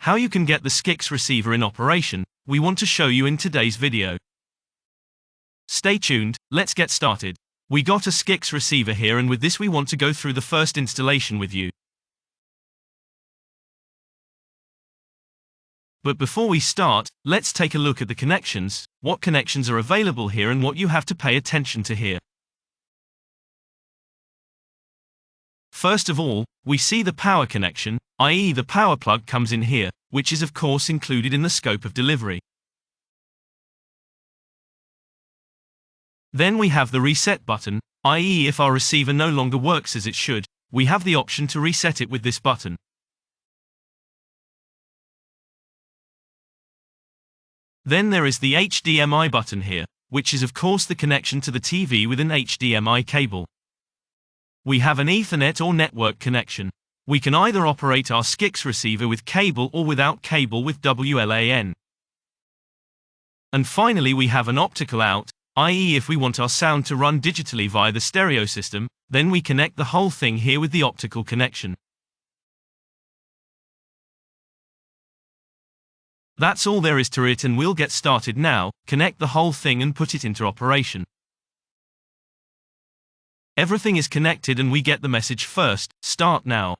How you can get the SKIX receiver in operation, we want to show you in today's video. Stay tuned, let's get started. We got a SKIX receiver here, and with this we want to go through the first installation with you. But before we start, let's take a look at the connections, what connections are available here and what you have to pay attention to here. First of all, we see the power connection, i.e. the power plug comes in here, which is of course included in the scope of delivery. Then we have the reset button, i.e. if our receiver no longer works as it should, we have the option to reset it with this button. Then there is the HDMI button here, which is of course the connection to the TV with an HDMI cable. We have an Ethernet or network connection. We can either operate our SKIX receiver with cable or without cable with WLAN. And finally we have an optical out, i.e. if we want our sound to run digitally via the stereo system, then we connect the whole thing here with the optical connection. That's all there is to it, and we'll get started now. Connect the whole thing and put it into operation. Everything is connected and we get the message first, start now.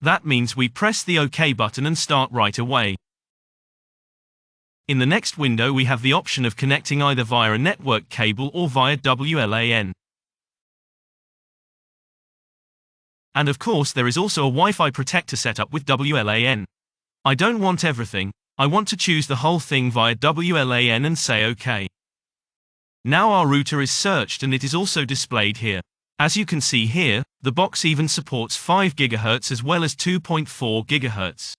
That means we press the OK button and start right away. In the next window we have the option of connecting either via a network cable or via WLAN. And of course there is also a Wi-Fi protector setup with WLAN. I don't want everything, I want to choose the whole thing via WLAN and say OK. Now our router is searched and it is also displayed here. As you can see here, the box even supports 5 GHz as well as 2.4 GHz.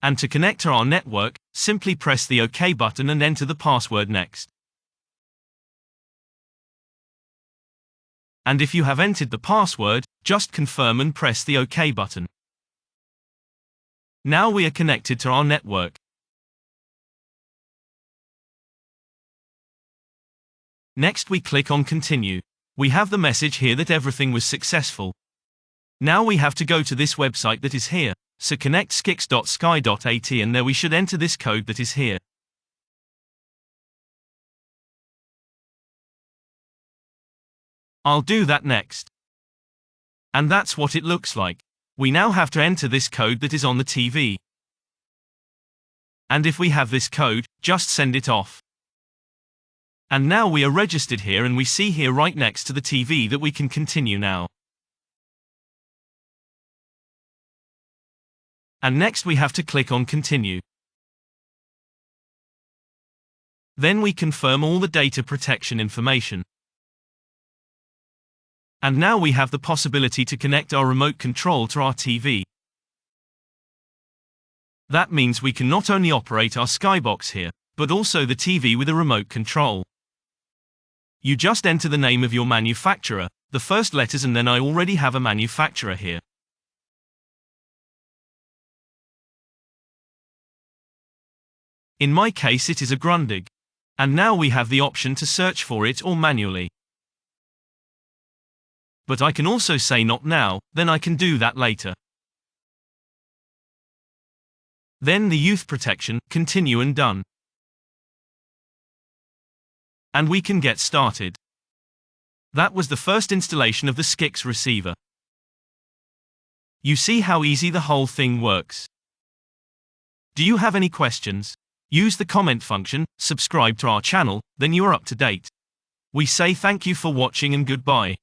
And to connect to our network, simply press the OK button and enter the password next. And if you have entered the password, just confirm and press the OK button. Now we are connected to our network. Next we click on Continue. We have the message here that everything was successful. Now we have to go to this website that is here, so connect skix.sky.at, and there we should enter this code that is here. I'll do that next. And that's what it looks like. We now have to enter this code that is on the TV. And if we have this code, just send it off. And now we are registered here, and we see here right next to the TV that we can continue now. And next we have to click on Continue. Then we confirm all the data protection information. And now we have the possibility to connect our remote control to our TV. That means we can not only operate our Skybox here, but also the TV with a remote control. You just enter the name of your manufacturer, the first letters, and then I already have a manufacturer here. In my case it is a Grundig. And now we have the option to search for it or manually. But I can also say not now, then I can do that later. Then the youth protection, continue and done. And we can get started. That was the first installation of the SKIX receiver. You see how easy the whole thing works. Do you have any questions? Use the comment function, subscribe to our channel, then you are up to date. We say thank you for watching and goodbye.